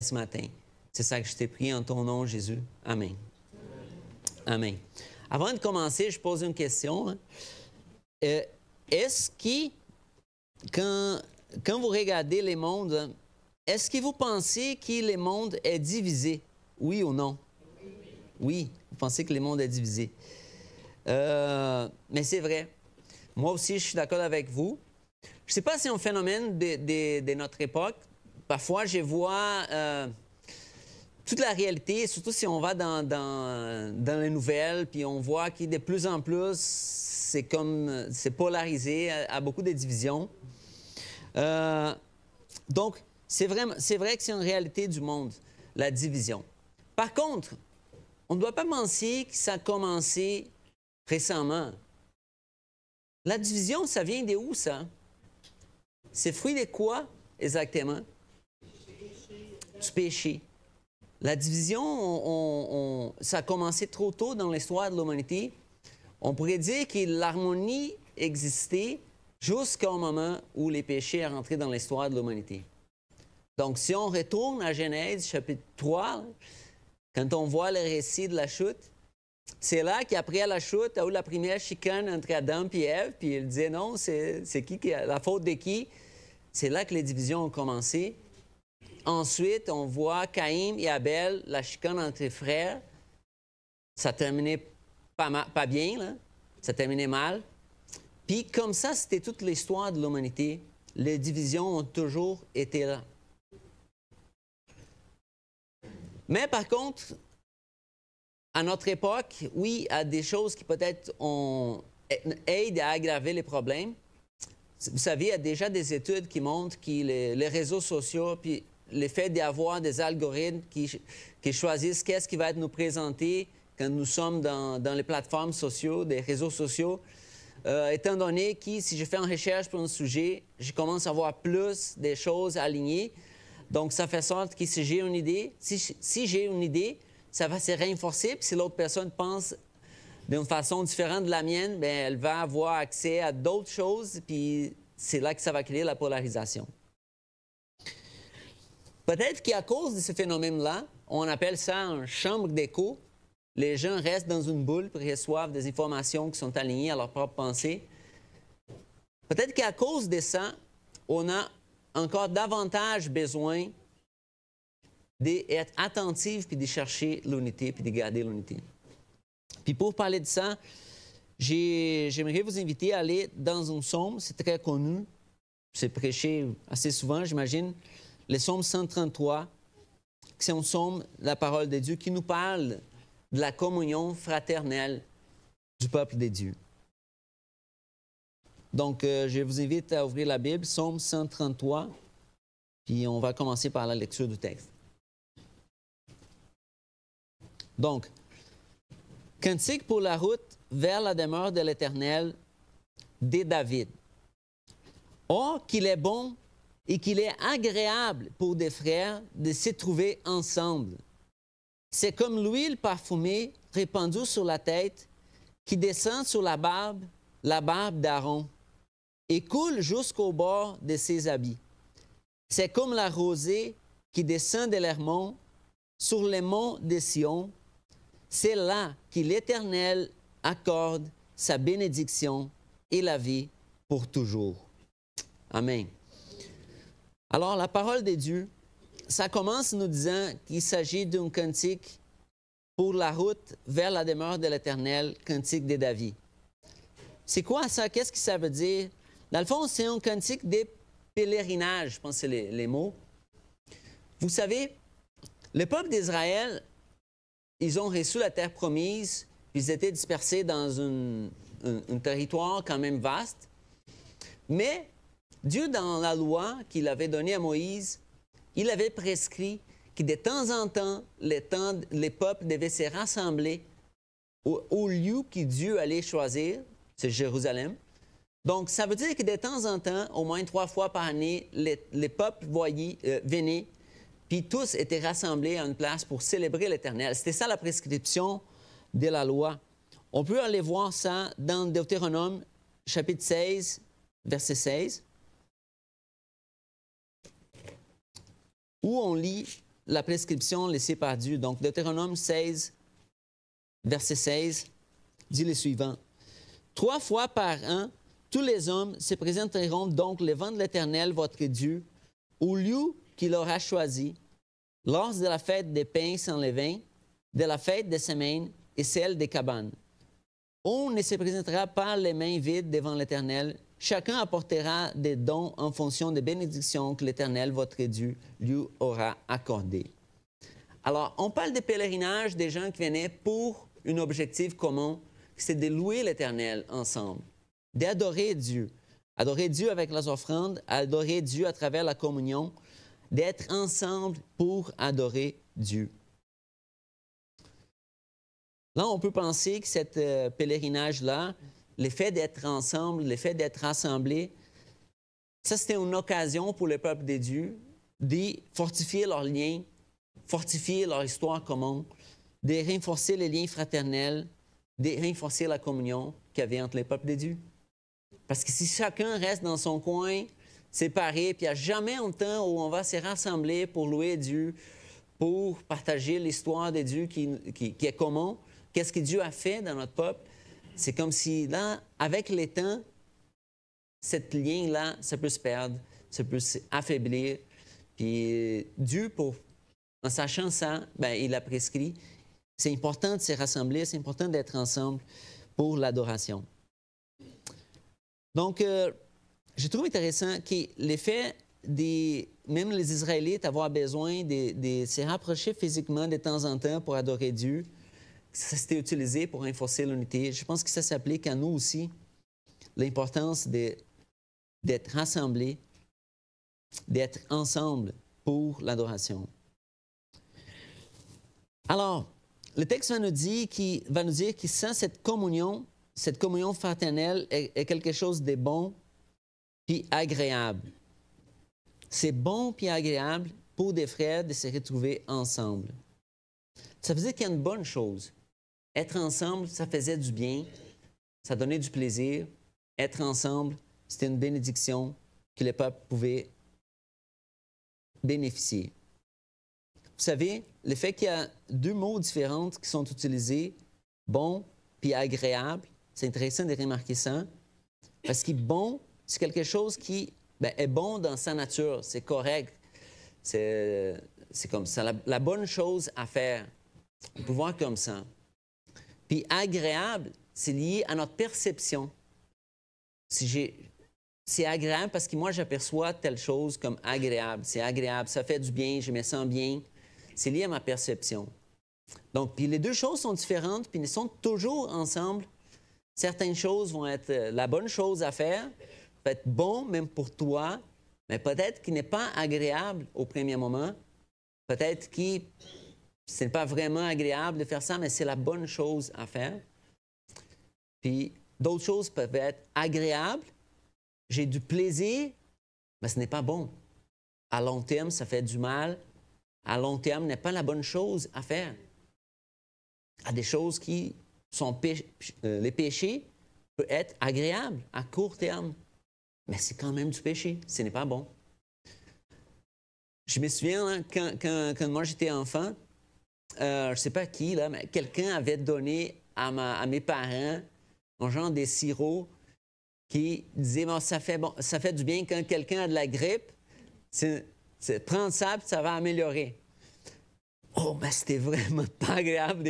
ce matin. C'est ça que je t'ai prié en ton nom, Jésus. Amen. Amen. Avant de commencer, je pose une question. Est-ce que, quand vous regardez les mondes, est-ce que vous pensez que le monde est divisé? Oui ou non? Oui, vous pensez que le monde est divisé. Mais c'est vrai. Moi aussi, je suis d'accord avec vous. Je ne sais pas si c'est un phénomène de notre époque. Parfois, je vois toute la réalité, surtout si on va dans les nouvelles, puis on voit que de plus en plus, c'est polarisé à beaucoup de divisions. Donc, c'est vrai que c'est une réalité du monde, la division. Par contre, on ne doit pas penser que ça a commencé récemment. La division, ça vient de où, ça? C'est fruit de quoi, exactement? Du péché. La division, ça a commencé trop tôt dans l'histoire de l'humanité. On pourrait dire que l'harmonie existait jusqu'au moment où les péchés sont rentrés dans l'histoire de l'humanité. Donc, si on retourne à Genèse, chapitre 3, quand on voit le récit de la chute, c'est là qu'après la chute, il y a eu la première chicane entre Adam et Ève, puis il disait non, c'est qui la faute de qui? C'est là que les divisions ont commencé. Ensuite, on voit Caïn et Abel, la chicane entre les frères. Ça terminait pas bien, là. Ça terminait mal. Puis comme ça, c'était toute l'histoire de l'humanité. Les divisions ont toujours été là. Mais par contre, à notre époque, oui, il y a des choses qui peut-être aident à aggraver les problèmes. Vous savez, il y a déjà des études qui montrent que les réseaux sociaux, puis le fait d'avoir des algorithmes qui choisissent qu'est-ce qui va être nous présenté quand nous sommes dans les plateformes sociaux, des réseaux sociaux, étant donné que si je fais une recherche pour un sujet, je commence à voir plus des choses alignées. Donc, ça fait sorte que si j'ai une idée, si j'ai une idée, ça va se renforcer. Puis si l'autre personne pense d'une façon différente de la mienne, bien, elle va avoir accès à d'autres choses, puis c'est là que ça va créer la polarisation. Peut-être qu'à cause de ce phénomène-là, on appelle ça une chambre d'écho. Les gens restent dans une bulle pour recevoir des informations qui sont alignées à leur propre pensée. Peut-être qu'à cause de ça, on a encore davantage besoin d'être attentif puis de chercher l'unité puis de garder l'unité. Puis pour parler de ça, j'aimerais vous inviter à aller dans un psaume, c'est très connu, c'est prêché assez souvent, j'imagine, le psaume 133, c'est un psaume de la parole de Dieu qui nous parle de la communion fraternelle du peuple de Dieu. Donc, je vous invite à ouvrir la Bible, psaume 133, puis on va commencer par la lecture du texte. Donc, cantique pour la route vers la demeure de l'Éternel de David. Oh, qu'il est bon et qu'il est agréable pour des frères de se trouver ensemble. C'est comme l'huile parfumée répandue sur la tête qui descend sur la barbe d'Aaron, et coule jusqu'au bord de ses habits. C'est comme la rosée qui descend de l'Hermon sur les monts de Sion. C'est là que l'Éternel accorde sa bénédiction et la vie pour toujours. Amen. Alors, la parole de Dieu, ça commence nous disant qu'il s'agit d'un cantique pour la route vers la demeure de l'Éternel, cantique de David. C'est quoi ça? Qu'est-ce que ça veut dire? Dans le fond, c'est un cantique de pèlerinage, je pense que c'est les mots. Vous savez, le peuple d'Israël, ils ont reçu la terre promise, ils étaient dispersés dans un territoire quand même vaste. Mais Dieu, dans la loi qu'il avait donnée à Moïse, il avait prescrit que de temps en temps, les peuples devaient se rassembler au lieu que Dieu allait choisir, c'est Jérusalem. Donc, ça veut dire que de temps en temps, au moins 3 fois par année, les peuples venaient, puis tous étaient rassemblés à une place pour célébrer l'Éternel. C'était ça la prescription de la loi. On peut aller voir ça dans Deutéronome, chapitre 16, verset 16, où on lit la prescription laissée par Dieu. Donc, Deutéronome 16, verset 16, dit le suivant. 3 fois par an, tous les hommes se présenteront donc devant l'Éternel, votre Dieu, au lieu qu'il aura choisi, lors de la fête des pains sans levain, de la fête des semaines et celle des cabanes. On ne se présentera pas les mains vides devant l'Éternel. Chacun apportera des dons en fonction des bénédictions que l'Éternel, votre Dieu, lui aura accordées. Alors, on parle des pèlerinages des gens qui venaient pour un objectif commun, c'est de louer l'Éternel ensemble, d'adorer Dieu. Adorer Dieu avec les offrandes, adorer Dieu à travers la communion, d'être ensemble pour adorer Dieu. Là, on peut penser que ce pèlerinage-là, le fait d'être ensemble, le fait d'être rassemblés, ça, c'était une occasion pour le peuple de Dieu de fortifier leurs liens, fortifier leur histoire commune, de renforcer les liens fraternels, de renforcer la communion qu'il y avait entre les peuples de Dieu. Parce que si chacun reste dans son coin, séparé, puis il n'y a jamais un temps où on va se rassembler pour louer Dieu, pour partager l'histoire de Dieu qui est commun, qu'est-ce que Dieu a fait dans notre peuple, c'est comme si là, avec le temps, cette lien-là, ça peut se perdre, ça peut s'affaiblir. Puis Dieu, en sachant ça, bien, il a prescrit. C'est important de se rassembler, c'est important d'être ensemble pour l'adoration. Donc, je trouve intéressant que l'effet même les Israélites avoir besoin de se rapprocher physiquement de temps en temps pour adorer Dieu, ça s'était utilisé pour renforcer l'unité. Je pense que ça s'applique à nous aussi, l'importance d'être rassemblés, d'être ensemble pour l'adoration. Alors, le texte va nous dire que sans cette communion fraternelle est quelque chose de bon puis agréable. C'est bon puis agréable pour des frères de se retrouver ensemble. Ça faisait qu'il y a une bonne chose. Être ensemble, ça faisait du bien, ça donnait du plaisir. Être ensemble, c'était une bénédiction que le peuple pouvait bénéficier. Vous savez, le fait qu'il y a 2 mots différents qui sont utilisés, bon puis agréable, c'est intéressant de remarquer ça, parce que bon, c'est quelque chose qui est bon dans sa nature, c'est correct, c'est comme ça, la bonne chose à faire. On peut voir comme ça. Puis agréable, c'est lié à notre perception. C'est agréable parce que moi, j'aperçois telle chose comme agréable. C'est agréable, ça fait du bien, je me sens bien. C'est lié à ma perception. Donc, puis les 2 choses sont différentes, puis ils sont toujours ensemble. Certaines choses vont être la bonne chose à faire, peut être bon même pour toi, mais peut-être qu'il n'est pas agréable au premier moment. Peut-être que ce n'est pas vraiment agréable de faire ça, mais c'est la bonne chose à faire. Puis d'autres choses peuvent être agréables. J'ai du plaisir, mais ce n'est pas bon. À long terme, ça fait du mal. À long terme, n'est pas la bonne chose à faire. Il y a des choses qui sont les péchés peuvent être agréables à court terme, mais c'est quand même du péché. Ce n'est pas bon. Je me souviens, quand moi j'étais enfant, je ne sais pas qui, là, mais quelqu'un avait donné à mes parents un genre de sirop qui disait bon, ça fait du bien quand quelqu'un a de la grippe. Prendre ça, puis ça va améliorer. Oh, mais c'était vraiment pas agréable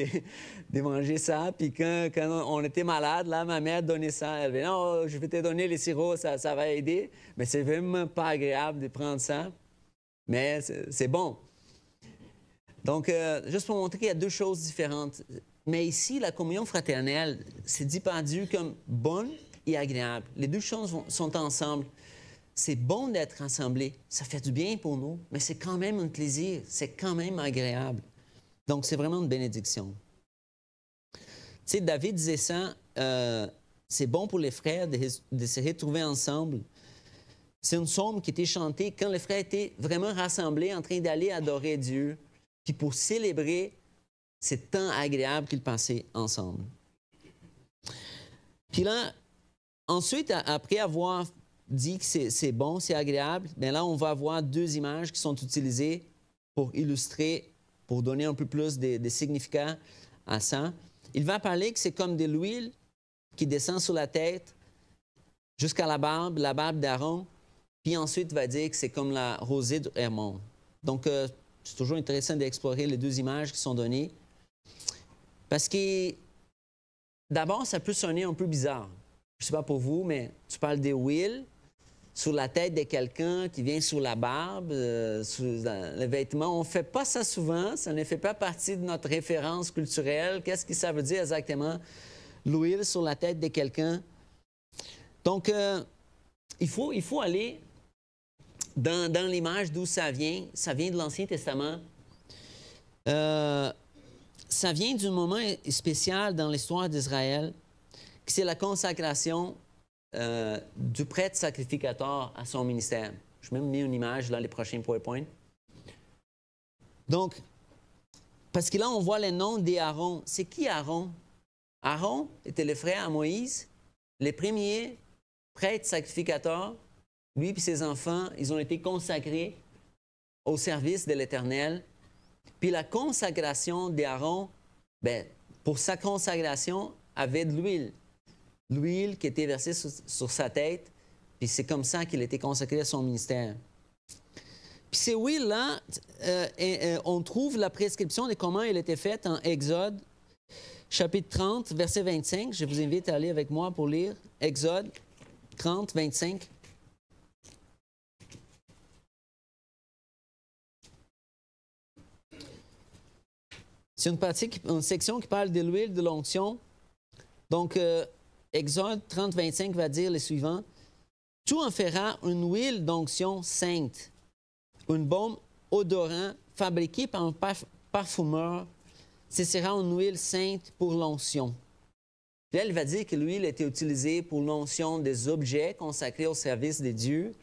de manger ça. Puis quand on était malade, là, ma mère donnait ça. Elle disait, non, je vais te donner les sirops, ça va aider. Mais c'est vraiment pas agréable de prendre ça. Mais c'est bon. Donc, juste pour montrer qu'il y a 2 choses différentes. Mais ici, la communion fraternelle, c'est dit par Dieu comme bonne et agréable. Les 2 choses sont ensemble. C'est bon d'être rassemblés, ça fait du bien pour nous, mais c'est quand même un plaisir, c'est quand même agréable. Donc, c'est vraiment une bénédiction. Tu sais, David disait ça, c'est bon pour les frères de se retrouver ensemble. C'est une psaume qui était chantée quand les frères étaient vraiment rassemblés en train d'aller adorer Dieu, puis pour célébrer ces temps agréables qu'ils passaient ensemble. Puis là, ensuite, après avoir dit que c'est bon, c'est agréable, bien là, on va avoir 2 images qui sont utilisées pour illustrer, pour donner un peu plus de significat à ça. Il va parler que c'est comme de l'huile qui descend sur la tête jusqu'à la barbe d'Aaron, puis ensuite il va dire que c'est comme la rosée de Hermon. Donc, c'est toujours intéressant d'explorer les deux images qui sont données, parce que d'abord, ça peut sonner un peu bizarre. Je ne sais pas pour vous, mais tu parles de huile sur la tête de quelqu'un qui vient sur la barbe, sur les vêtements. On ne fait pas ça souvent, ça ne fait pas partie de notre référence culturelle. Qu'est-ce que ça veut dire exactement, l'huile sur la tête de quelqu'un? Donc, il faut aller dans l'image d'où ça vient. Ça vient de l'Ancien Testament. Ça vient d'un moment spécial dans l'histoire d'Israël, qui c'est la consacration du prêtre sacrificateur à son ministère. Je vais même mis une image dans les prochains PowerPoint. Donc, parce que là, on voit le nom d'Aaron. C'est qui Aaron? Aaron était le frère à Moïse, les premiers prêtres sacrificateurs. Lui et ses enfants, ils ont été consacrés au service de l'Éternel. Puis la consacration d'Aaron, bien, pour sa consacration, avait de l'huile. L'huile qui était versée sur sa tête, puis c'est comme ça qu'il était consacré à son ministère. Puis ces huiles-là, on trouve la prescription de comment elle était faite en Exode, chapitre 30, verset 25. Je vous invite à aller avec moi pour lire Exode 30, 25. C'est une section qui parle de l'huile de l'onction. Donc, Exode 30, 25 va dire le suivant. « Tu en feras une huile d'onction sainte, une baume odorant fabriquée par un parfumeur. Ce sera une huile sainte pour l'onction. » Puis là, il va dire que l'huile était utilisée pour l'onction des objets consacrés au service de Dieu.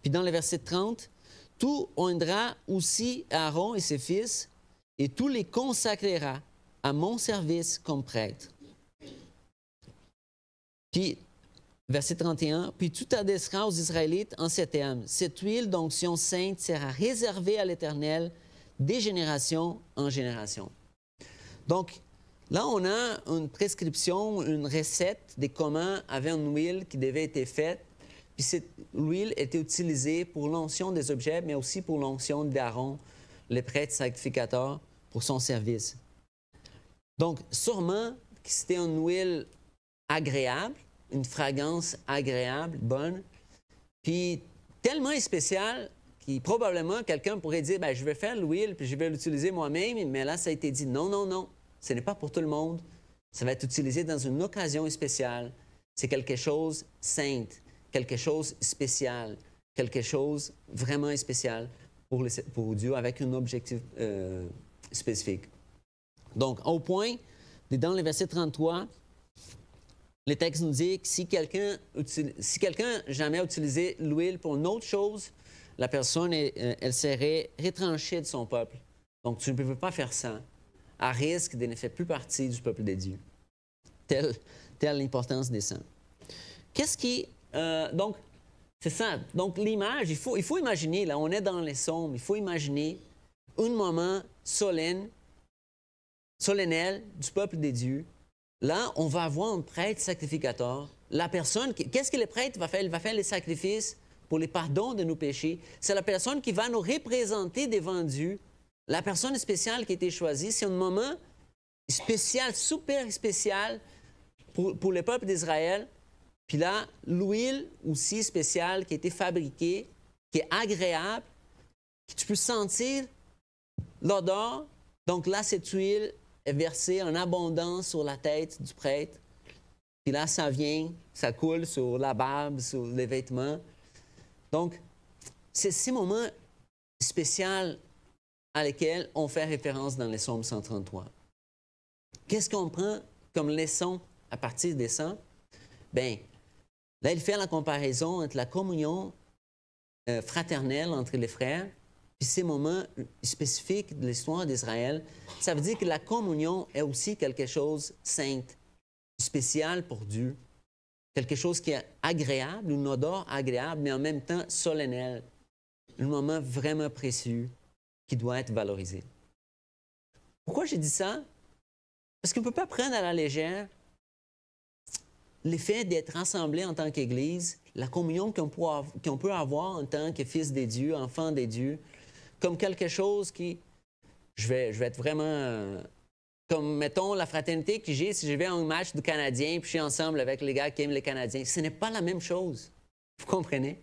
Puis dans le verset 30, « Tout oindra aussi Aaron et ses fils, et tout les consacrera à mon service comme prêtre. » Puis, verset 31, « Puis tu t'adresseras aux Israélites en ces termes. Cette huile d'onction sainte sera réservée à l'Éternel des générations en génération. » Donc, là, on a une prescription, une recette de comment avait une huile qui devait être faite. Puis cette huile était utilisée pour l'onction des objets, mais aussi pour l'onction d'Aaron, le prêtre sacrificateur, pour son service. Donc, sûrement que c'était une huile agréable, une fragrance agréable, bonne, puis tellement spéciale que probablement quelqu'un pourrait dire, bien, je vais faire l'huile, puis je vais l'utiliser moi-même, mais là, ça a été dit, non, non, non, ce n'est pas pour tout le monde, ça va être utilisé dans une occasion spéciale, c'est quelque chose saint, quelque chose spécial, quelque chose vraiment spécial pour Dieu, avec un objectif spécifique. Donc, au point, dans le verset 33, le texte nous dit que si quelqu'un jamais utilisé l'huile pour une autre chose, la personne, elle serait retranchée de son peuple. Donc, tu ne peux pas faire ça, à risque de ne faire plus partie du peuple de Dieu. Telle l'importance des saints. Qu'est-ce qui... donc, c'est ça. Donc, l'image, il faut imaginer, là, on est dans les psaumes, il faut imaginer un moment solennel du peuple de Dieu. Là, on va avoir un prêtre sacrificateur. La personne, qu'est-ce que le prêtre va faire? Il va faire les sacrifices pour les pardons de nos péchés. C'est la personne qui va nous représenter devant Dieu. La personne spéciale qui a été choisie, c'est un moment spécial, super spécial pour le peuple d'Israël. Puis là, l'huile aussi spéciale qui a été fabriquée, qui est agréable, que tu peux sentir l'odeur. Donc là, cette huile est versée en abondance sur la tête du prêtre. Puis là, ça vient, ça coule sur la barbe, sur les vêtements. Donc, c'est ces moments spéciaux à lesquels on fait référence dans les psaumes 133. Qu'est-ce qu'on prend comme leçon à partir des psaumes? Bien, là, il fait la comparaison entre la communion fraternelle entre les frères puis ces moments spécifiques de l'histoire d'Israël. Ça veut dire que la communion est aussi quelque chose de saint, spécial pour Dieu, quelque chose qui est agréable, une odeur agréable, mais en même temps solennel, un moment vraiment précieux qui doit être valorisé. Pourquoi j'ai dit ça? Parce qu'on ne peut pas prendre à la légère l'effet d'être rassemblés en tant qu'Église, la communion qu'on peut avoir en tant que fils des dieux, enfants des dieux, comme quelque chose qui, je vais être vraiment, comme mettons la fraternité que j'ai si je vais à un match du Canadien puis je suis ensemble avec les gars qui aiment les Canadiens. Ce n'est pas la même chose. Vous comprenez?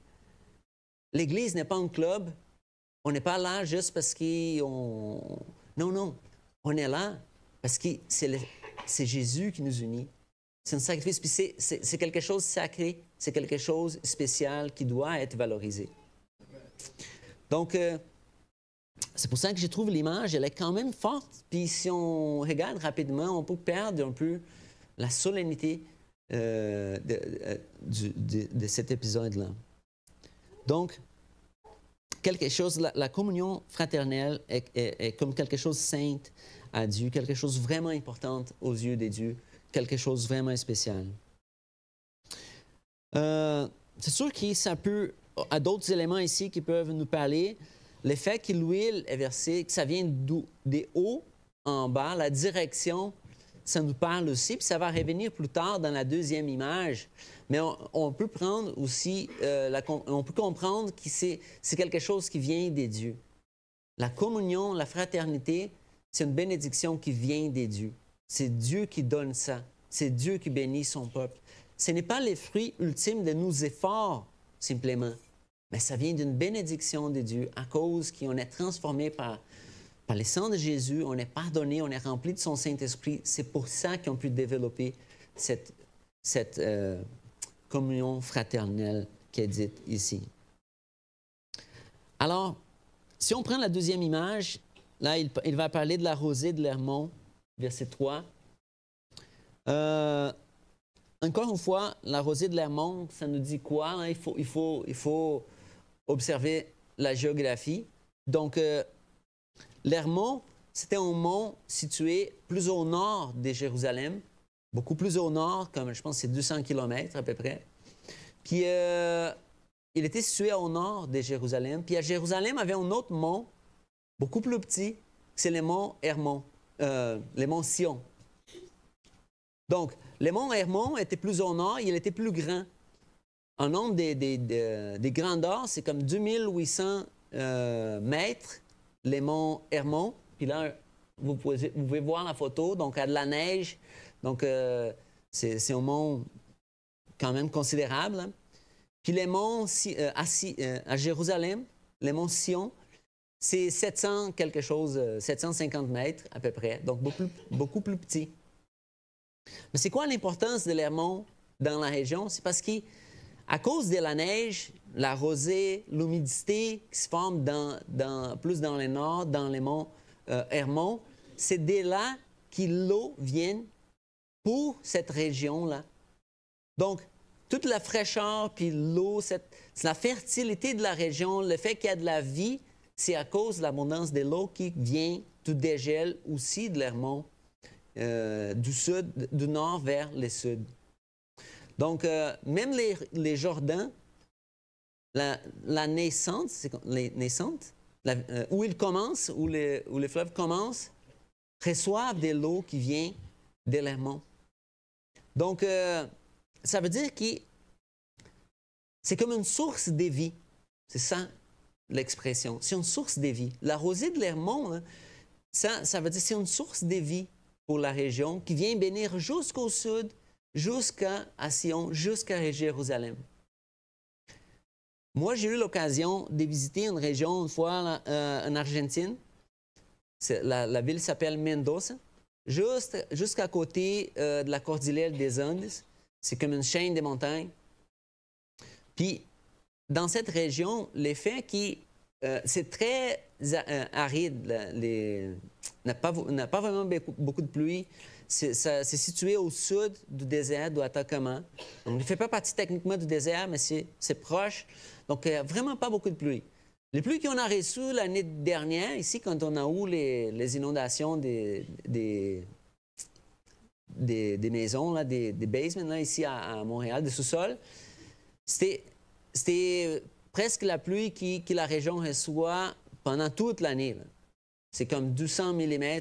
L'Église n'est pas un club. On n'est pas là juste parce qu'on... Non, non. On est là parce que c'est Jésus qui nous unit. C'est un sacrifice, puis c'est quelque chose de sacré, c'est quelque chose de spécial qui doit être valorisé. Donc, c'est pour ça que je trouve l'image, elle est quand même forte. Puis si on regarde rapidement, on peut perdre un peu la solennité de cet épisode-là. Donc, quelque chose, la communion fraternelle est comme quelque chose de saint à Dieu, quelque chose de vraiment important aux yeux des dieux, quelque chose de vraiment spécial. C'est sûr que ça peut, à d'autres éléments ici qui peuvent nous parler, le fait que l'huile est versée, que ça vient des hauts en bas, la direction, ça nous parle aussi, puis ça va revenir plus tard dans la deuxième image. Mais on peut prendre aussi, on peut comprendre que c'est quelque chose qui vient des dieux. La communion, la fraternité, c'est une bénédiction qui vient des dieux. C'est Dieu qui donne ça. C'est Dieu qui bénit son peuple. Ce n'est pas les fruits ultimes de nos efforts, simplement, mais ça vient d'une bénédiction de Dieu à cause qu'on est transformé par le sang de Jésus, on est pardonné, on est rempli de son Saint-Esprit. C'est pour ça qu'on peut développer cette communion fraternelle qui est dite ici. Alors, si on prend la deuxième image, là, il va parler de la rosée de l'Hermon, verset 3. Encore une fois, la rosée de l'Hermon, ça nous dit quoi? Hein? Il faut observer la géographie. Donc, l'Hermon, c'était un mont situé plus au nord de Jérusalem, beaucoup plus au nord, comme je pense que c'est 200 km à peu près. Puis, il était situé au nord de Jérusalem. Puis, à Jérusalem, il y avait un autre mont, beaucoup plus petit, c'est le mont Hermon, le mont Sion. Donc, le mont Hermon était plus au nord, il était plus grand. En nombre des grandeurs, c'est comme 2800 mètres, les monts Hermon. Puis là, vous pouvez voir la photo, donc il y a de la neige. Donc, c'est un mont quand même considérable. Hein. Puis les monts à Jérusalem, les monts Sion, c'est 750 mètres à peu près, donc beaucoup plus petit. Mais c'est quoi l'importance de l'Hermon dans la région? C'est parce qu'à cause de la neige, la rosée, l'humidité qui se forme plus dans le nord, dans les monts Hermon, c'est de là que l'eau vient pour cette région-là. Donc, toute la fraîcheur, puis l'eau, la fertilité de la région, le fait qu'il y a de la vie, c'est à cause de l'abondance de l'eau qui vient du dégel aussi de l'Hermon. Du nord vers le sud. Donc, même les Jordans, la naissante, où ils commencent, où les fleuves commencent, reçoivent de l'eau qui vient de l'Hermon. Donc, ça veut dire que c'est comme une source de vie. C'est ça l'expression. C'est une source de vie. La rosée de l'Hermon, hein, ça veut dire que c'est une source de vie pour la région, qui vient bénir jusqu'au sud, jusqu'à Sion, jusqu'à Jérusalem. Moi, j'ai eu l'occasion de visiter une région une fois en Argentine. La ville s'appelle Mendoza, jusqu'à côté de la cordillère des Andes. C'est comme une chaîne de montagnes. Puis, dans cette région, l'effet qui... c'est très aride, n'a pas vraiment beaucoup de pluie. C'est situé au sud du désert d'Atacama. Donc, il ne fait pas partie techniquement du désert, mais c'est proche. Donc, vraiment pas beaucoup de pluie. Les pluies qu'on a reçues l'année dernière, ici, quand on a eu les inondations des maisons, là, des basements, là, ici à Montréal, des sous-sols, c'était presque la pluie que la région reçoit pendant toute l'année. C'est comme 200 mm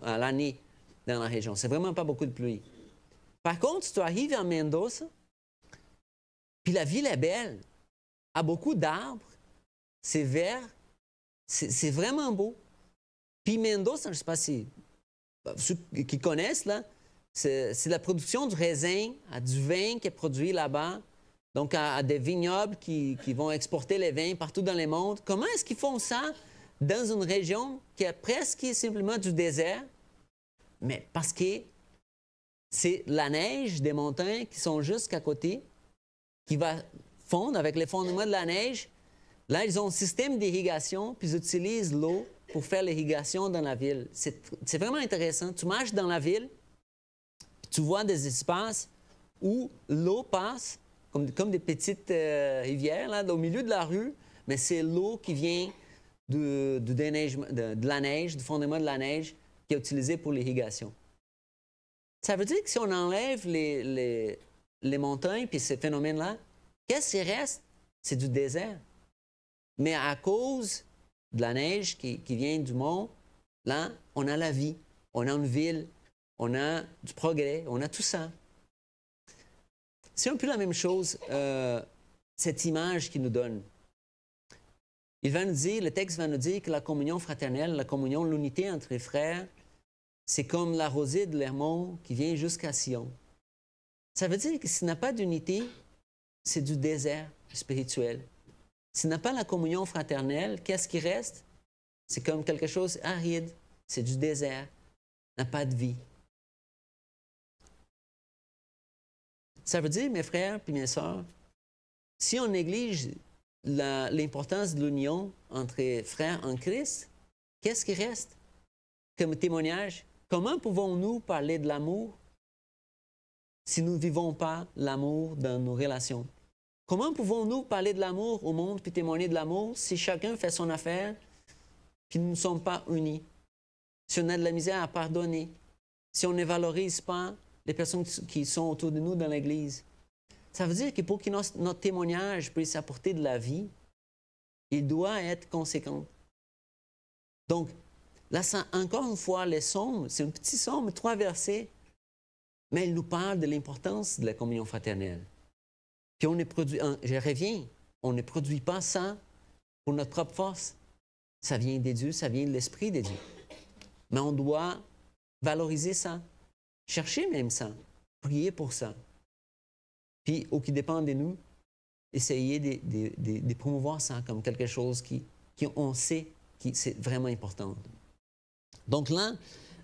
à l'année dans la région. C'est vraiment pas beaucoup de pluie. Par contre, tu arrives à Mendoza, puis la ville est belle, a beaucoup d'arbres, c'est vert, c'est vraiment beau. Puis Mendoza, je ne sais pas si ceux qui connaissent, là, c'est la production du raisin, du vin qui est produit là-bas, donc à des vignobles qui vont exporter les vins partout dans le monde. Comment est-ce qu'ils font ça dans une région qui est presque simplement du désert? Mais parce que c'est la neige des montagnes qui sont juste à côté, qui va fondre avec les fondements de la neige. Là, ils ont un système d'irrigation, puis ils utilisent l'eau pour faire l'irrigation dans la ville. C'est vraiment intéressant. Tu marches dans la ville, puis tu vois des espaces où l'eau passe, comme des petites rivières, là, au milieu de la rue, mais c'est l'eau qui vient de la neige, du fondement de la neige, qui est utilisée pour l'irrigation. Ça veut dire que si on enlève les montagnes puis ces phénomènes-là, qu'est-ce qui reste? C'est du désert. Mais à cause de la neige qui vient du mont, là, on a la vie, on a une ville, on a du progrès, on a tout ça. C'est un peu la même chose, cette image qu'il nous donne. Il va nous dire, le texte va nous dire que la communion fraternelle, la communion, l'unité entre les frères, c'est comme la rosée de l'Hermon qui vient jusqu'à Sion. Ça veut dire que s'il n'y a pas d'unité, c'est du désert spirituel. S'il n'y a pas la communion fraternelle, qu'est-ce qui reste? C'est comme quelque chose aride, c'est du désert, n'a pas de vie. Ça veut dire, mes frères et mes sœurs, si on néglige l'importance de l'union entre frères en Christ, qu'est-ce qui reste comme témoignage? Comment pouvons-nous parler de l'amour si nous ne vivons pas l'amour dans nos relations? Comment pouvons-nous parler de l'amour au monde puis témoigner de l'amour si chacun fait son affaire puis nous ne sommes pas unis? Si on a de la misère à pardonner, si on ne valorise pas les personnes qui sont autour de nous dans l'Église. Ça veut dire que pour que notre témoignage puisse apporter de la vie, il doit être conséquent. Donc, là, encore une fois, les psaumes, c'est un petit psaume, 3 versets, mais il nous parle de l'importance de la communion fraternelle. Puis on ne produit, je reviens, on ne produit pas ça pour notre propre force. Ça vient des dieux, ça vient de l'Esprit des dieux. Mais on doit valoriser ça, chercher même ça, prier pour ça. Puis, au qui dépend de nous, essayer de promouvoir ça comme quelque chose qui on sait que c'est vraiment important. Donc là,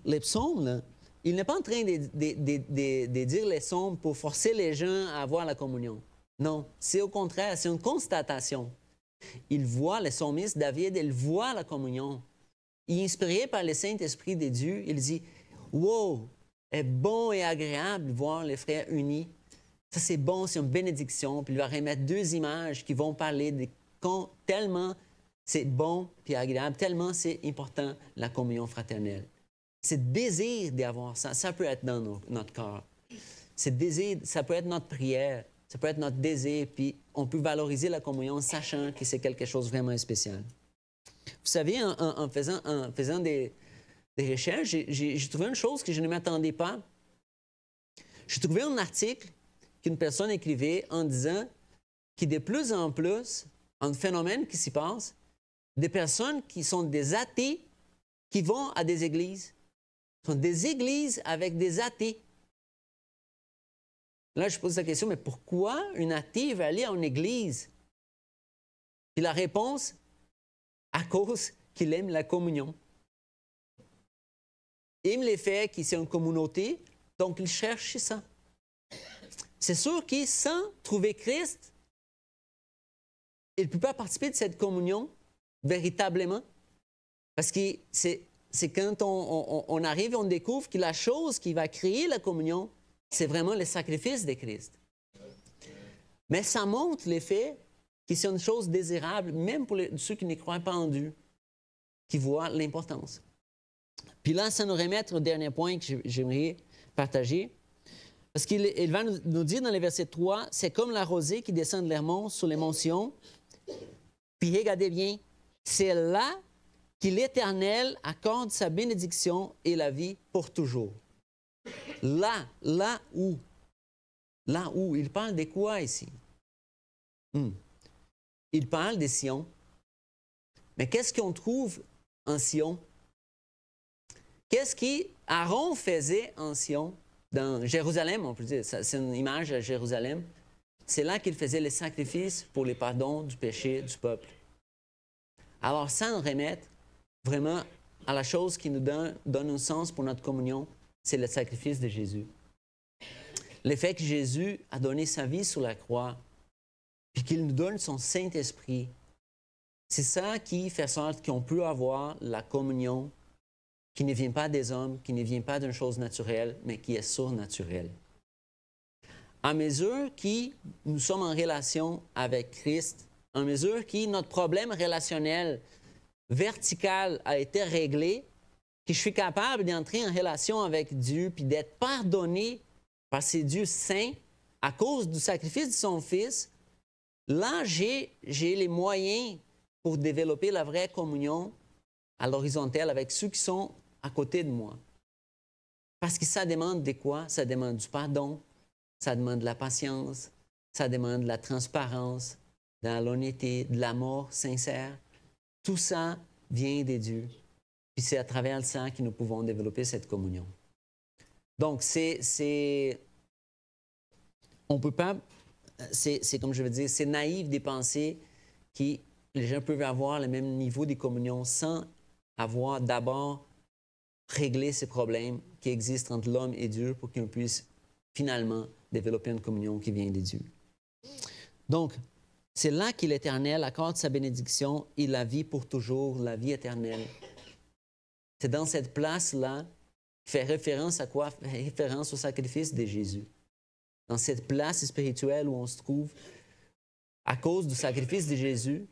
les psaumes, là, il n'est pas en train de dire les psaumes pour forcer les gens à avoir la communion. Non, c'est au contraire, c'est une constatation. Il voit, le psalmiste David, il voit la communion. Il est inspiré par le Saint-Esprit de Dieu. Il dit, « Wow, est bon et agréable de voir les frères unis. Ça, c'est bon, c'est une bénédiction. » Puis il va remettre 2 images qui vont parler de tellement c'est bon et agréable, tellement c'est important la communion fraternelle. C'est désir d'avoir ça. Ça peut être dans notre cœur. C'est désir, ça peut être notre prière, ça peut être notre désir, puis on peut valoriser la communion en sachant que c'est quelque chose de vraiment spécial. Vous savez, en faisant des recherches, j'ai trouvé une chose que je ne m'attendais pas. J'ai trouvé un article qu'une personne écrivait en disant que de plus en plus, un phénomène qui s'y passe, des personnes qui sont des athées qui vont à des églises. Ce sont des églises avec des athées. Là, je pose la question, mais pourquoi une athée va aller à une église? Et la réponse, à cause qu'il aime la communion. Il aime le fait qu'il c'est une communauté, donc il cherche ça. C'est sûr que sans trouver Christ, il ne peut pas participer de cette communion véritablement. Parce que c'est quand on arrive et on découvre que la chose qui va créer la communion, c'est vraiment le sacrifice de Christ. Mais ça montre l'effet que c'est une chose désirable, même pour ceux qui ne croient pas en Dieu, qui voient l'importance. Puis là, ça nous remet au dernier point que j'aimerais partager. Parce qu'il va nous dire dans le verset 3, c'est comme la rosée qui descend de l'Hermon sur les monts Sion. Puis regardez bien, C'est là que l'Éternel accorde sa bénédiction et la vie pour toujours. Là où? Là où? Il parle de quoi ici? Il parle de Sion. Mais qu'est-ce qu'on trouve en Sion? Qu'est-ce qu'Aaron faisait en Sion? Dans Jérusalem, on peut dire, c'est une image de Jérusalem. C'est là qu'il faisait les sacrifices pour les pardons du péché du peuple. Alors, ça nous remet vraiment à la chose qui nous donne un sens pour notre communion, c'est le sacrifice de Jésus. Le fait que Jésus a donné sa vie sur la croix, puis qu'il nous donne son Saint-Esprit, c'est ça qui fait sorte qu'on peut avoir la communion qui ne vient pas des hommes, qui ne vient pas d'une chose naturelle, mais qui est surnaturelle. À mesure que nous sommes en relation avec Christ, à mesure que notre problème relationnel vertical a été réglé, que je suis capable d'entrer en relation avec Dieu puis d'être pardonné par ces dieux saints à cause du sacrifice de son Fils, là, j'ai les moyens pour développer la vraie communion à l'horizontale avec ceux qui sont à côté de moi. Parce que ça demande de quoi? Ça demande du pardon, ça demande de la patience, ça demande de la transparence, de l'honnêteté, de l'amour sincère. Tout ça vient de Dieu. Puis c'est à travers ça que nous pouvons développer cette communion. Donc, on peut pas, c'est comme je veux dire, c'est naïf de penser que les gens peuvent avoir le même niveau de communion sans avoir d'abord réglé ces problèmes qui existent entre l'homme et Dieu pour qu'on puisse finalement développer une communion qui vient de Dieu. Donc, c'est là que l'Éternel accorde sa bénédiction et la vie pour toujours, la vie éternelle. C'est dans cette place-là qui fait référence à quoi? Référence au sacrifice de Jésus. Dans cette place spirituelle où on se trouve à cause du sacrifice de Jésus,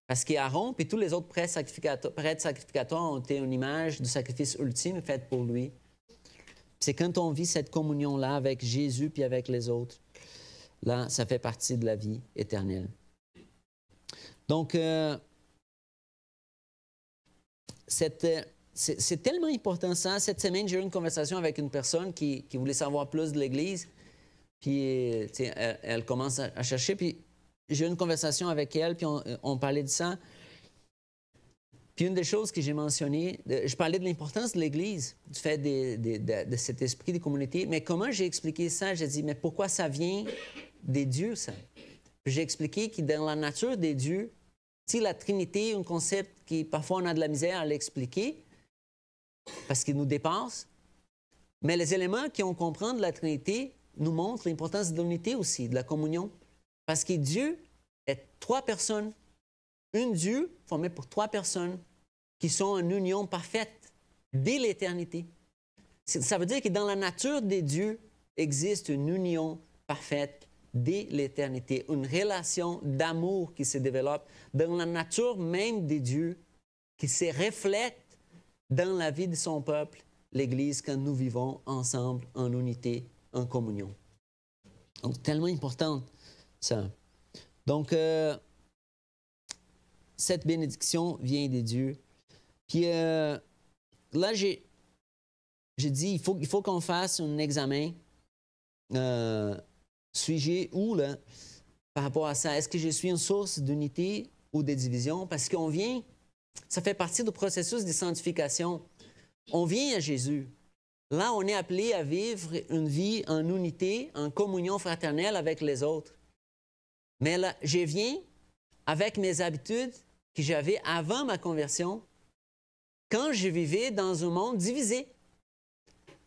parce qu'Aaron et tous les autres prêtres sacrificateurs ont été une image du sacrifice ultime fait pour lui. C'est quand on vit cette communion-là avec Jésus puis avec les autres, là, ça fait partie de la vie éternelle. Donc, c'est tellement important ça. Cette semaine, j'ai eu une conversation avec une personne qui voulait savoir plus de l'Église. Puis, elle commence à chercher. Puis, j'ai eu une conversation avec elle, puis on parlait de ça. Puis, une des choses que j'ai mentionnées, je parlais de l'importance de l'Église, du fait de cet esprit de communauté. Mais comment j'ai expliqué ça? J'ai dit, mais pourquoi ça vient des dieux, ça? Puis j'ai expliqué que dans la nature des dieux, si la Trinité, un concept qui parfois on a de la misère à l'expliquer, parce qu'il nous dépasse, mais les éléments qu'on comprend de la Trinité nous montrent l'importance de l'unité aussi, de la communion. Parce que Dieu est trois personnes, un Dieu formé pour trois personnes qui sont en union parfaite dès l'éternité. Ça veut dire que dans la nature des dieux existe une union parfaite dès l'éternité, une relation d'amour qui se développe dans la nature même des dieux, qui se reflète dans la vie de son peuple, l'Église, quand nous vivons ensemble en unité, en communion. Donc, tellement important, ça. Donc, cette bénédiction vient de Dieu. Puis là, j'ai dit, il faut qu'on fasse un examen. Suis-je où, là, par rapport à ça? Est-ce que je suis une source d'unité ou de division? Parce qu'on vient, ça fait partie du processus de sanctification. On vient à Jésus. Là, on est appelé à vivre une vie en unité, en communion fraternelle avec les autres. Mais là, je viens avec mes habitudes que j'avais avant ma conversion, quand je vivais dans un monde divisé,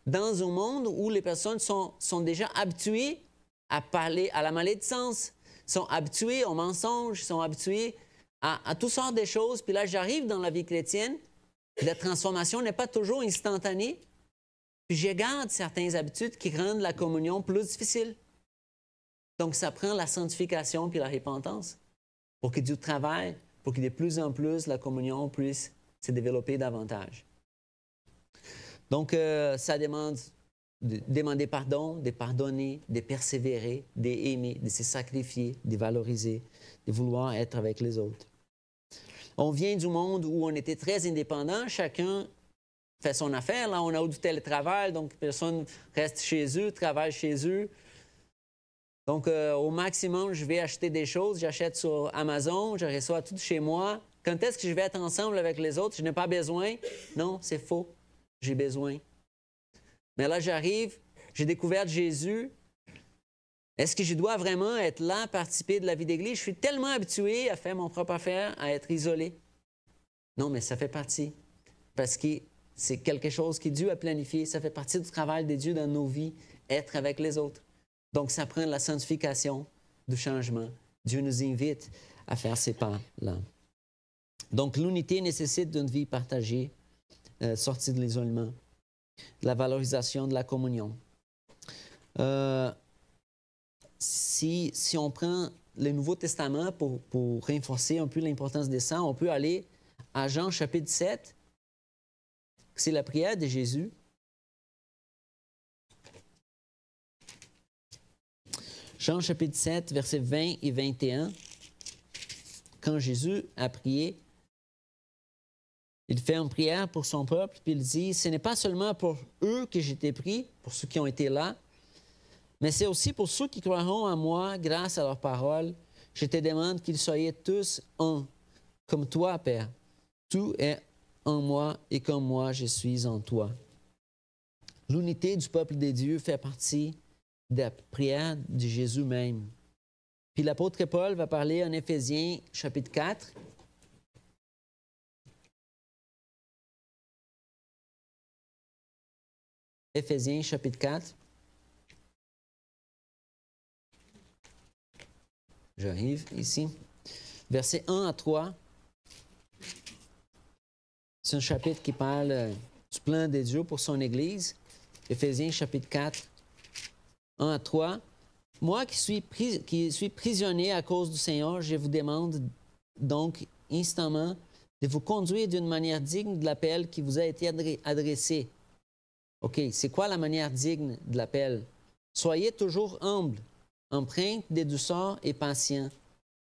dans un monde où les personnes sont déjà habituées à parler à la malédicence, sont habituées aux mensonges, sont habituées à toutes sortes de choses. Puis là, j'arrive dans la vie chrétienne, la transformation n'est pas toujours instantanée, puis je garde certaines habitudes qui rendent la communion plus difficile. Donc, ça prend la sanctification puis la repentance pour que Dieu travaille, pour que de plus en plus la communion puisse se développer davantage. Donc, ça demande de demander pardon, de pardonner, de persévérer, d'aimer, de se sacrifier, de valoriser, de vouloir être avec les autres. On vient du monde où on était très indépendant, chacun fait son affaire. Là, on a du télétravail, donc personne reste chez eux, travaille chez eux. Donc, au maximum, je vais acheter des choses, j'achète sur Amazon, je reçois tout chez moi. Quand est-ce que je vais être ensemble avec les autres? Je n'ai pas besoin. Non, c'est faux. J'ai besoin. Mais là, j'arrive, j'ai découvert Jésus. Est-ce que je dois vraiment être là, participer de la vie d'Église? Je suis tellement habitué à faire mon propre affaire, à être isolé. Non, mais ça fait partie. Parce que c'est quelque chose que Dieu a planifié. Ça fait partie du travail de Dieu dans nos vies, être avec les autres. Donc, ça prend la sanctification du changement. Dieu nous invite à faire ces pas-là. Donc, l'unité nécessite d'une vie partagée, sortie de l'isolement, de la valorisation de la communion. Si on prend le Nouveau Testament pour renforcer un peu l'importance des saints, on peut aller à Jean chapitre 7. C'est la prière de Jésus. Jean chapitre 7, versets 20 et 21. Quand Jésus a prié, il fait une prière pour son peuple, puis il dit, « Ce n'est pas seulement pour eux que j'étais pris, pour ceux qui ont été là, mais c'est aussi pour ceux qui croiront en moi grâce à leur parole. Je te demande qu'ils soient tous un, comme toi, Père. Tout est en moi et comme moi, je suis en toi. » L'unité du peuple de Dieu fait partie de la prière de Jésus même. Puis l'apôtre Paul va parler en Éphésiens chapitre 4. Éphésiens chapitre 4. J'arrive ici. Versets 1 à 3. C'est un chapitre qui parle du plan de Dieu pour son Église. Éphésiens chapitre 4, 1 à 3. « Moi qui suis prisonnier à cause du Seigneur, je vous demande donc instamment de vous conduire d'une manière digne de l'appel qui vous a été adressé. » OK, c'est quoi la manière digne de l'appel? « Soyez toujours humbles, empreintes de douceur et patients.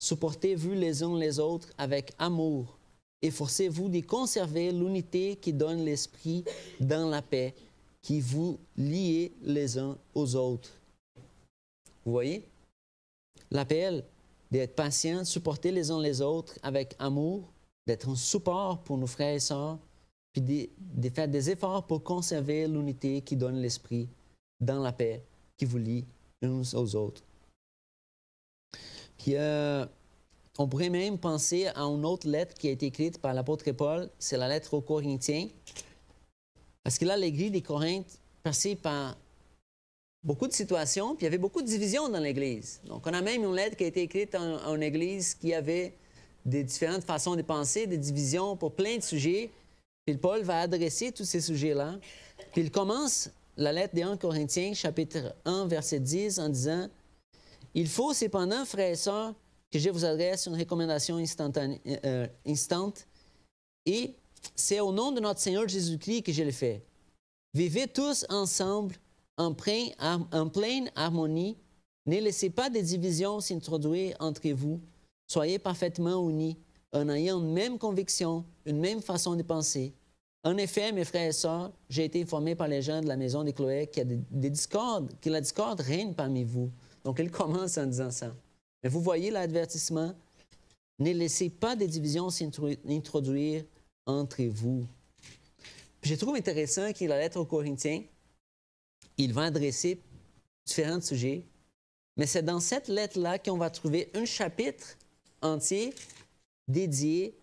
Supportez-vous les uns les autres avec amour. Efforcez-vous de conserver l'unité qui donne l'esprit dans la paix, qui vous lie les uns aux autres. » Vous voyez? L'appel d'être patient, de supporter les uns les autres avec amour, d'être un support pour nos frères et sœurs, puis de faire des efforts pour conserver l'unité qui donne l'esprit dans la paix, qui vous lie uns aux autres. Puis, on pourrait même penser à une autre lettre qui a été écrite par l'apôtre Paul, c'est la lettre aux Corinthiens. Parce que là, l'Église des Corinthes passait par beaucoup de situations, puis il y avait beaucoup de divisions dans l'Église. Donc, on a même une lettre qui a été écrite en une Église qui avait des différentes façons de penser, des divisions pour plein de sujets. Puis Paul va adresser tous ces sujets-là. Puis il commence la lettre des 1 Corinthiens, chapitre 1, verset 10, en disant « Il faut cependant, frères et sœurs, que je vous adresse une recommandation instante, et c'est au nom de notre Seigneur Jésus-Christ que je le fais. Vivez tous ensemble en pleine harmonie. Ne laissez pas de divisions s'introduire entre vous. Soyez parfaitement unis, en ayant une même conviction, une même façon de penser. En effet, mes frères et sœurs, j'ai été informé par les gens de la maison de Chloé qu'il y a des discordes, que la discorde règne parmi vous. » Donc, il commence en disant ça. Mais vous voyez l'avertissement. Ne laissez pas de divisions s'introduire entre vous. Puis je trouve intéressant que la lettre aux Corinthiens, il va adresser différents sujets, mais c'est dans cette lettre-là qu'on va trouver un chapitre entier dédié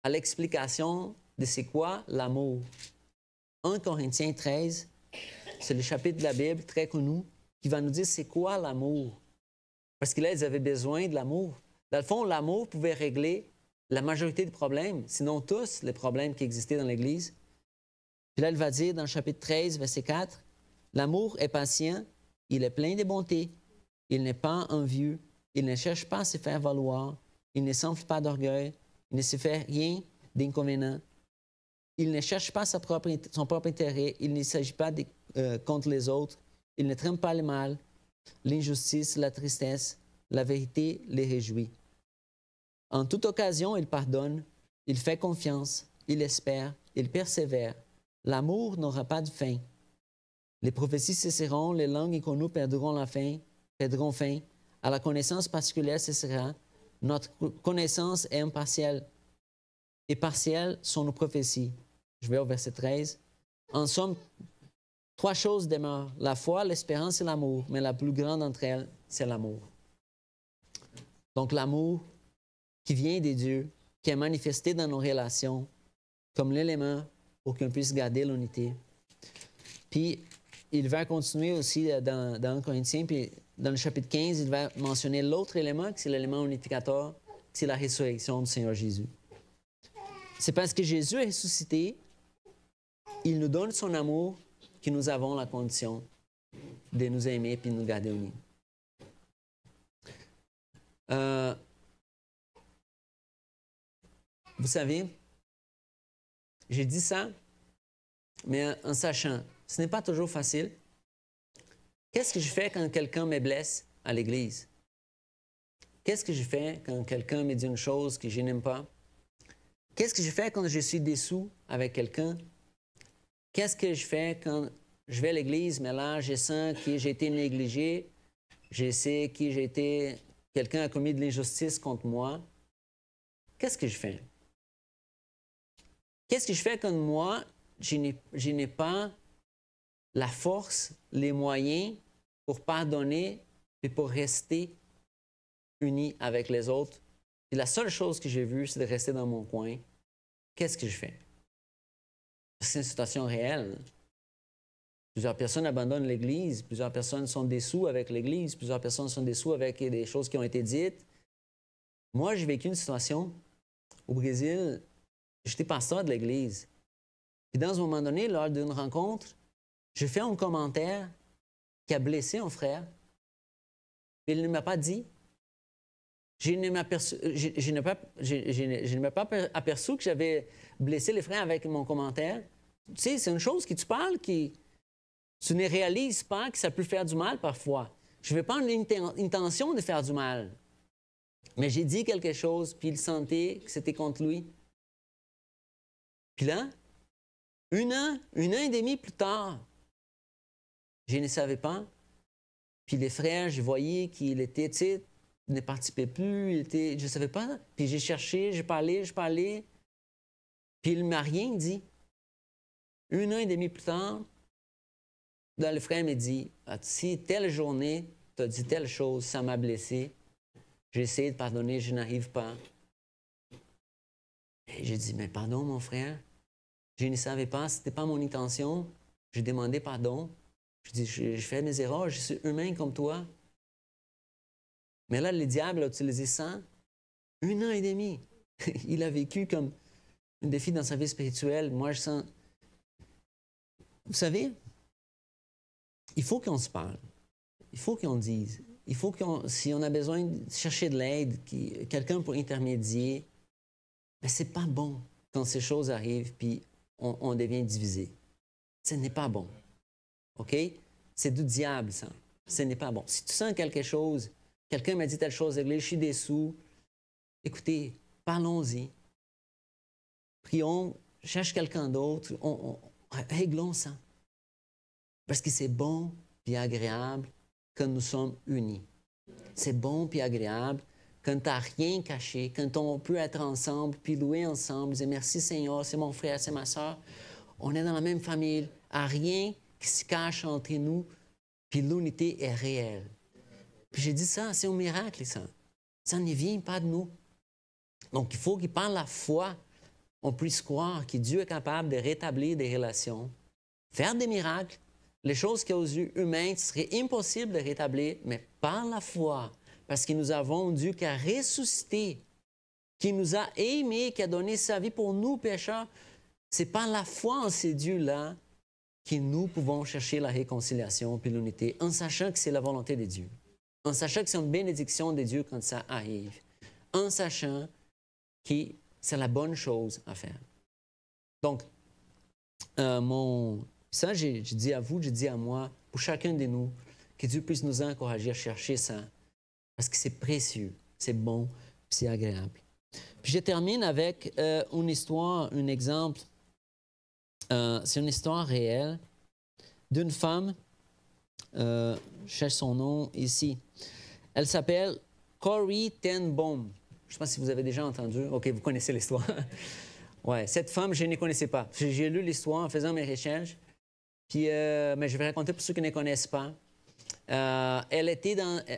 à l'explication de c'est quoi l'amour. 1 Corinthiens 13, c'est le chapitre de la Bible très connu qui va nous dire c'est quoi l'amour. Parce que là, ils avaient besoin de l'amour. Dans le fond, l'amour pouvait régler la majorité des problèmes, sinon tous les problèmes qui existaient dans l'Église. Puis là, il va dire dans le chapitre 13, verset 4, « L'amour est patient, il est plein de bonté, il n'est pas envieux, il ne cherche pas à se faire valoir, il ne s'enfle pas d'orgueil, il ne se fait rien d'inconvénient, il ne cherche pas son propre intérêt, il ne s'agit pas contre les autres, il ne trempe pas le mal, l'injustice, la tristesse, la vérité les réjouit. En toute occasion, il pardonne, il fait confiance, il espère, il persévère. L'amour n'aura pas de fin. Les prophéties cesseront, les langues inconnues perdront fin. À la connaissance particulière cessera. Notre connaissance est impartielle. Et partielles sont nos prophéties. Je vais au verset 13. En somme, 3 choses demeurent, la foi, l'espérance et l'amour, mais la plus grande d'entre elles, c'est l'amour. Donc l'amour qui vient des dieux, qui est manifesté dans nos relations, comme l'élément pour qu'on puisse garder l'unité. Puis, il va continuer aussi dans 1 Corinthiens, puis dans le chapitre 15, il va mentionner l'autre élément, qui c'est l'élément unificateur, c'est la résurrection du Seigneur Jésus. C'est parce que Jésus est ressuscité, il nous donne son amour, que nous avons la condition de nous aimer et de nous garder unis. Vous savez, j'ai dit ça, mais en sachant, ce n'est pas toujours facile. Qu'est-ce que je fais quand quelqu'un me blesse à l'église? Qu'est-ce que je fais quand quelqu'un me dit une chose que je n'aime pas? Qu'est-ce que je fais quand je suis déçu avec quelqu'un? Qu'est-ce que je fais quand je vais à l'église, mais là, je sens que j'ai été négligé, je sais que quelqu'un a commis de l'injustice contre moi? Qu'est-ce que je fais? Qu'est-ce que je fais quand moi, je n'ai pas la force, les moyens pour pardonner et pour rester uni avec les autres? Et la seule chose que j'ai vue, c'est de rester dans mon coin. Qu'est-ce que je fais? C'est une situation réelle. Plusieurs personnes abandonnent l'Église, plusieurs personnes sont déçues avec l'Église, plusieurs personnes sont déçues avec des choses qui ont été dites. Moi, j'ai vécu une situation au Brésil, j'étais pasteur de l'Église. Puis dans un moment donné, lors d'une rencontre, j'ai fait un commentaire qui a blessé un frère. Il ne m'a pas dit. Je ne m'ai pas aperçu que j'avais blessé les frères avec mon commentaire. Tu sais, c'est une chose que tu parles qui... Tu ne réalises pas que ça peut faire du mal parfois. Je n'avais pas l'intention de faire du mal. Mais j'ai dit quelque chose, puis il sentait que c'était contre lui. Puis là, un an et demi plus tard, je ne savais pas. Puis les frères, je voyais qu'il était, tu sais, il ne participait plus, je ne savais pas. Puis j'ai cherché, j'ai parlé. Puis il ne m'a rien dit. Un an et demi plus tard, là, le frère me dit, si telle journée, tu as dit telle chose, ça m'a blessé, j'ai essayé de pardonner, je n'arrive pas. Et j'ai dit, mais pardon, mon frère, je ne savais pas, ce n'était pas mon intention, j'ai demandé pardon. Je dis, je fais mes erreurs, je suis humain comme toi. Mais là, le diable a utilisé ça 1 an et demi. Il a vécu comme un défi dans sa vie spirituelle. Moi, je sens... Vous savez, il faut qu'on se parle. Il faut qu'on dise. Il faut si on a besoin de chercher de l'aide, quelqu'un pour intermédier, mais c'est pas bon quand ces choses arrivent puis on devient divisé. Ce n'est pas bon. OK? C'est du diable, ça. Ce n'est pas bon. Si tu sens quelque chose, quelqu'un m'a dit telle chose à l'église, je suis déçu, écoutez, parlons-y. Prions, cherche quelqu'un d'autre, réglons ça. Parce que c'est bon puis agréable quand nous sommes unis. C'est bon puis agréable quand tu n'as rien caché, quand on peut être ensemble puis louer ensemble, dire merci Seigneur, c'est mon frère, c'est ma soeur. On est dans la même famille, à rien qui se cache entre nous, puis l'unité est réelle. Puis j'ai dit ça, c'est un miracle, ça. Ça ne vient pas de nous. Donc, il faut que par la foi, on puisse croire que Dieu est capable de rétablir des relations, faire des miracles, les choses qui aux yeux humains seraient impossibles de rétablir, mais par la foi, parce que nous avons un Dieu qui a ressuscité, qui nous a aimés, qui a donné sa vie pour nous, pécheurs. C'est par la foi en ces dieux-là que nous pouvons chercher la réconciliation et l'unité, en sachant que c'est la volonté de Dieu, en sachant que c'est une bénédiction de Dieu quand ça arrive, en sachant que c'est la bonne chose à faire. Donc, ça, j'ai dit à vous, j'ai dit à moi, pour chacun de nous, que Dieu puisse nous encourager à chercher ça, parce que c'est précieux, c'est bon, c'est agréable. Puis je termine avec une histoire, un exemple. C'est une histoire réelle d'une femme, je cherche son nom ici. Elle s'appelle Corrie ten Boom. Je ne sais pas si vous avez déjà entendu. OK, vous connaissez l'histoire. Oui, cette femme, je ne la connaissais pas. J'ai lu l'histoire en faisant mes recherches. Puis, mais je vais raconter pour ceux qui ne connaissent pas. Elle était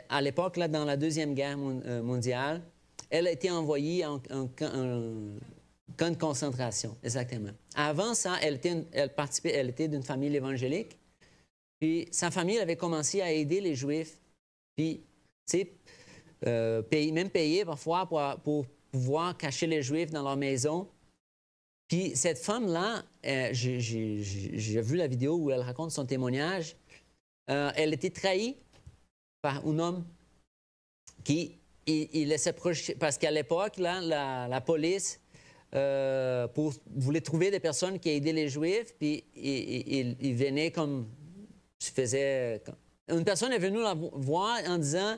à l'époque, là, dans la Deuxième Guerre mondiale, elle a été envoyée en camp de concentration, exactement. Avant ça, elle était d'une famille évangélique. Puis sa famille avait commencé à aider les Juifs. Puis, tu sais, même payer parfois pour pouvoir cacher les Juifs dans leur maison. Puis cette femme-là, j'ai vu la vidéo où elle raconte son témoignage. Elle était trahie par un homme qui il laissait projeter. Parce qu'à l'époque, là, la police voulait trouver des personnes qui aidaient les Juifs, puis il venait comme. Une personne est venue la voir en disant.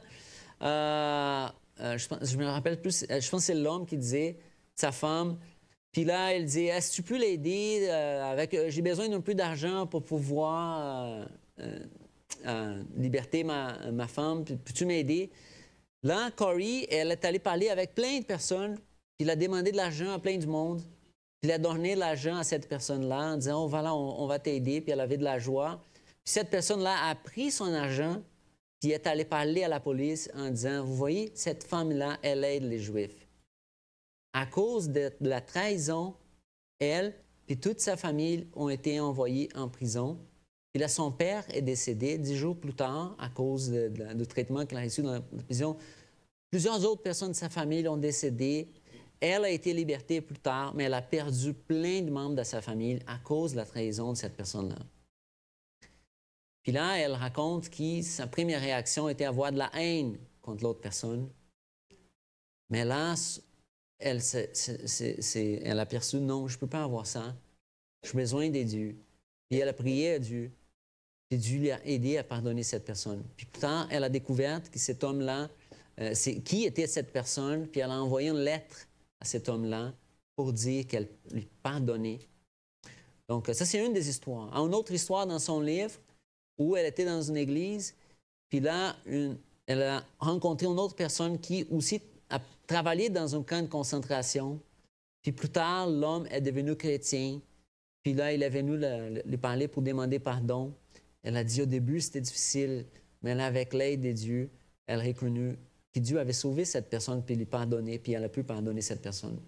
Je me rappelle plus, je pense que c'est l'homme qui disait, sa femme. Puis là, elle dit, est-ce que tu peux l'aider j'ai besoin d'un peu d'argent pour pouvoir liberter ma femme, peux-tu m'aider? Là, Corrie, elle est allée parler avec plein de personnes, puis elle a demandé de l'argent à plein du monde, puis elle a donné de l'argent à cette personne-là en disant, oh, voilà, on va t'aider, puis elle avait de la joie. Puis cette personne-là a pris son argent, puis est allée parler à la police en disant, vous voyez, cette femme-là, elle aide les Juifs. À cause de la trahison, elle et toute sa famille ont été envoyés en prison. Et là, son père est décédé 10 jours plus tard à cause du traitement qu'il a reçu dans la prison. Plusieurs autres personnes de sa famille ont décédé. Elle a été libérée plus tard, mais elle a perdu plein de membres de sa famille à cause de la trahison de cette personne-là. Puis là, elle raconte que sa première réaction était avoir de la haine contre l'autre personne. Mais là, elle a perçu, non, je ne peux pas avoir ça. J'ai besoin de Dieu. Puis elle a prié à Dieu. Et Dieu l'a aidé à pardonner cette personne. Puis pourtant, elle a découvert que cet homme-là, qui était cette personne, puis elle a envoyé une lettre à cet homme-là pour dire qu'elle lui pardonnait. Donc, ça, c'est une des histoires. Une autre histoire dans son livre, où elle était dans une église, puis là, elle a rencontré une autre personne qui aussi a travaillé dans un camp de concentration. Puis plus tard, l'homme est devenu chrétien. Puis là, il est venu lui parler pour demander pardon. Elle a dit au début, c'était difficile, mais là, avec l'aide de Dieu, elle a reconnu que Dieu avait sauvé cette personne, puis lui pardonné, puis elle a pu pardonner cette personne.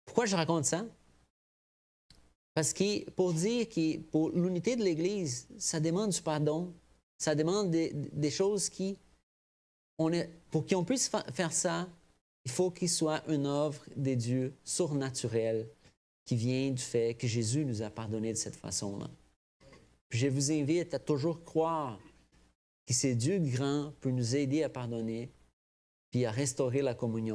Pourquoi je raconte ça? Parce que pour dire que pour l'unité de l'Église, ça demande du pardon, ça demande des choses pour qu'on puisse faire ça, il faut qu'il soit une œuvre de Dieu surnaturelle qui vient du fait que Jésus nous a pardonné de cette façon-là. Je vous invite à toujours croire que c'est Dieu grand pour nous aider à pardonner puis à restaurer la communion.